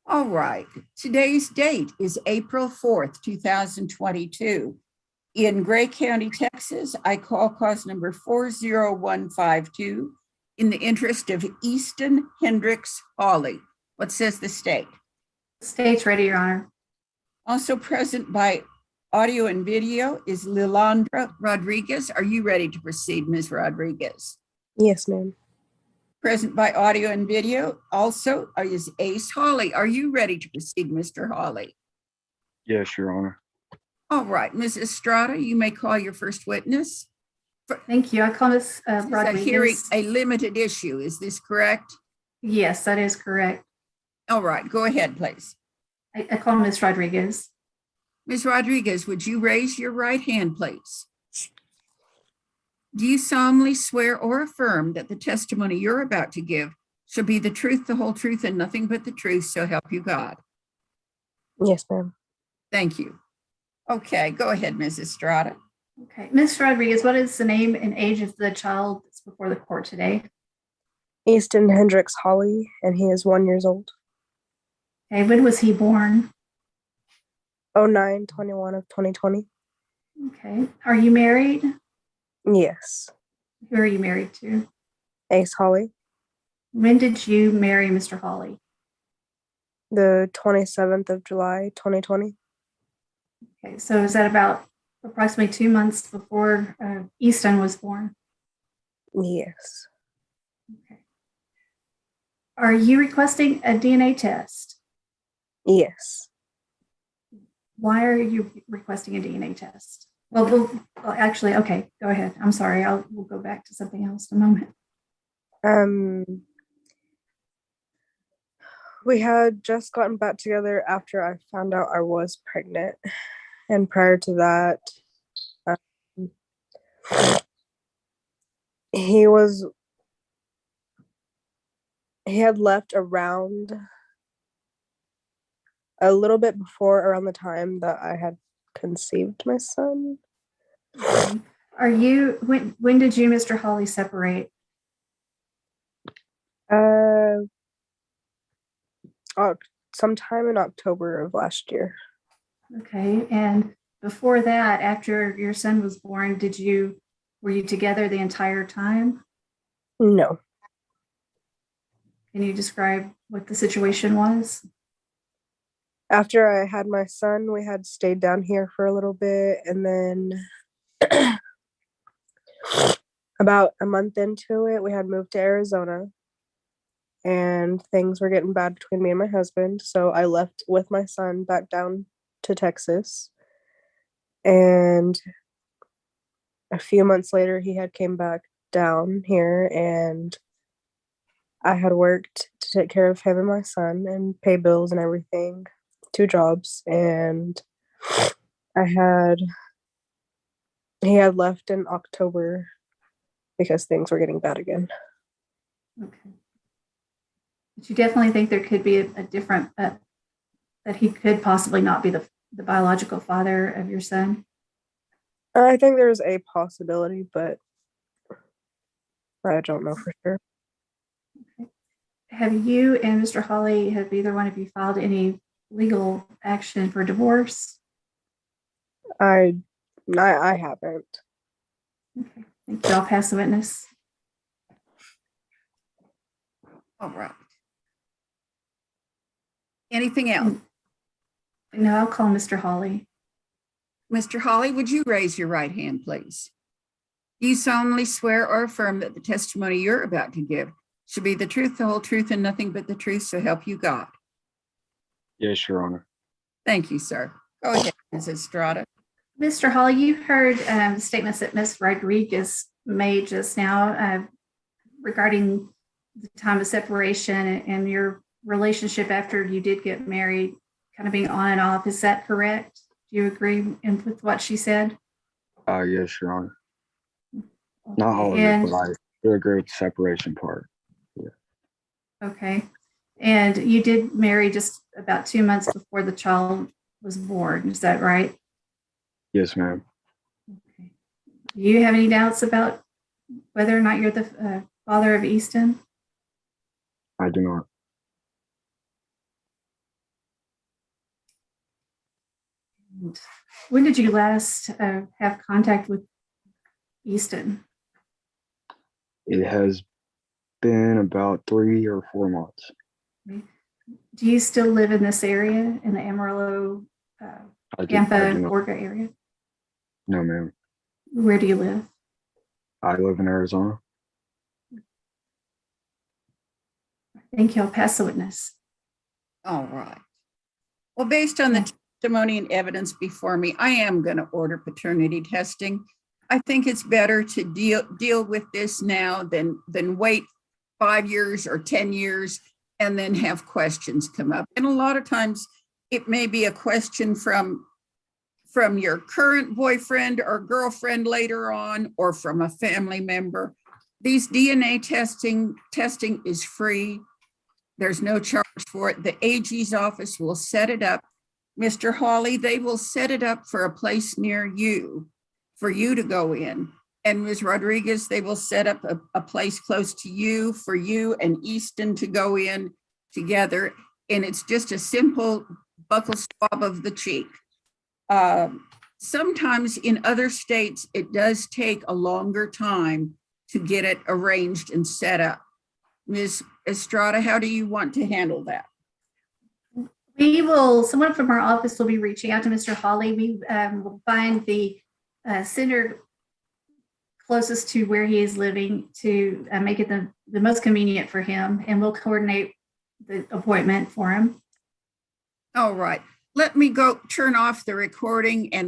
All right. Today's date is April 4th, 2022. In Gray County, Texas, I call cause number 40152 in the interest of Easton Hendricks Hawley. What says the state? State's ready, Your Honor. Also present by audio and video is Lilandra Rodriguez. Are you ready to proceed, Ms. Rodriguez? Yes, ma'am. Present by audio and video also is Ace Hawley. Are you ready to proceed, Mr. Hawley? Yes, Your Honor. All right, Ms. Estrada, you may call your first witness. Thank you. I call Ms. This is a Rodriguez. hearing, a limited issue. Is this correct? Yes, that is correct. All right, go ahead, please. I call Ms. Rodriguez. Ms. Rodriguez, would you raise your right hand, please? Do you solemnly swear or affirm that the testimony you're about to give shall be the truth, the whole truth, and nothing but the truth, so help you God? Yes, ma'am. Thank you. Okay, go ahead, Ms. Estrada. Okay. Ms. Rodriguez, what is the name and age of the child that's before the court today? Easton Hendricks Hawley, and he is 1 year old. Okay. When was he born? 09/21 of 2020. Okay. Are you married? Yes. Who are you married to? Ace Hawley. When did you marry Mr. Hawley? The 27th of July, 2020. Okay. So is that about approximately 2 months before Easton was born? Yes. Okay. Are you requesting a DNA test? Yes. Why are you requesting a DNA test? Well, actually, okay, go ahead. I'm sorry. We'll go back to something else in a moment. We had just gotten back together after I found out I was pregnant. And prior to that, he had left around a little bit before around the time that I had conceived my son. When did you, Mr. Hawley, separate? Sometime in October of last year. Okay. And before that, after your son was born, were you together the entire time? No. Can you describe what the situation was? After I had my son, we had stayed down here for a little bit, and then about a month into it, we had moved to Arizona, and things were getting bad between me and my husband, so I left with my son back down to Texas, and a few months later, he had came back down here, and I had worked to take care of him and my son and pay bills and everything. 2 jobs, and he had left in October because things were getting bad again. Okay. But you definitely think there could be a different, that he could possibly not be the biological father of your son? I think there's a possibility, but I don't know for sure. Okay. Have you and Mr. Hawley, have either one of you filed any legal action for divorce? I haven't. Okay, thank you. I'll pass the witness. All right. Anything else? No, I'll call Mr. Hawley. Mr. Hawley, would you raise your right hand, please? Do you solemnly swear or affirm that the testimony you're about to give should be the truth, the whole truth, and nothing but the truth, so help you God? Yes, Your Honor. Thank you, sir. Go ahead, Ms. Estrada. Mr. Hawley, you heard statements that Ms. Rodriguez made just now regarding the time of separation and your relationship after you did get married, kind of being on and off. Is that correct? Do you agree with what she said? Yes, Your Honor. Not all of it, but I do agree with the separation part. Yeah. Okay. And you did marry just about 2 months before the child was born. Is that right? Yes, ma'am. Okay. Do you have any doubts about whether or not you're the father of Easton? I do not. When did you last have contact with Easton? It has been about 3 or 4 months. Do you still live in this area, in the Amarillo, I do Tampa, not. Orca area? No, ma'am. Where do you live? I live in Arizona. Thank you. I'll pass the witness. All right. Well, based on the Yeah. testimony and evidence before me, I am going to order paternity testing. I think it's better to deal with this now than wait 5 years or 10 years and then have questions come up. And a lot of times it may be a question from your current boyfriend or girlfriend later on, or from a family member. These DNA testing is free. There's no charge for it. The AG's office will set it up. Mr. Hawley, they will set it up for a place near you for you to go in. And Ms. Rodriguez, they will set up a place close to you for you and Easton to go in together. And it's just a simple buccal swab of the cheek. Sometimes in other states, it does take a longer time to get it arranged and set up. Ms. Estrada, how do you want to handle that? Someone from our office will be reaching out to Mr. Hawley. We will find the center closest to where he is living to make it the most convenient for him, and we'll coordinate the appointment for him. All right, let me go turn off the recording and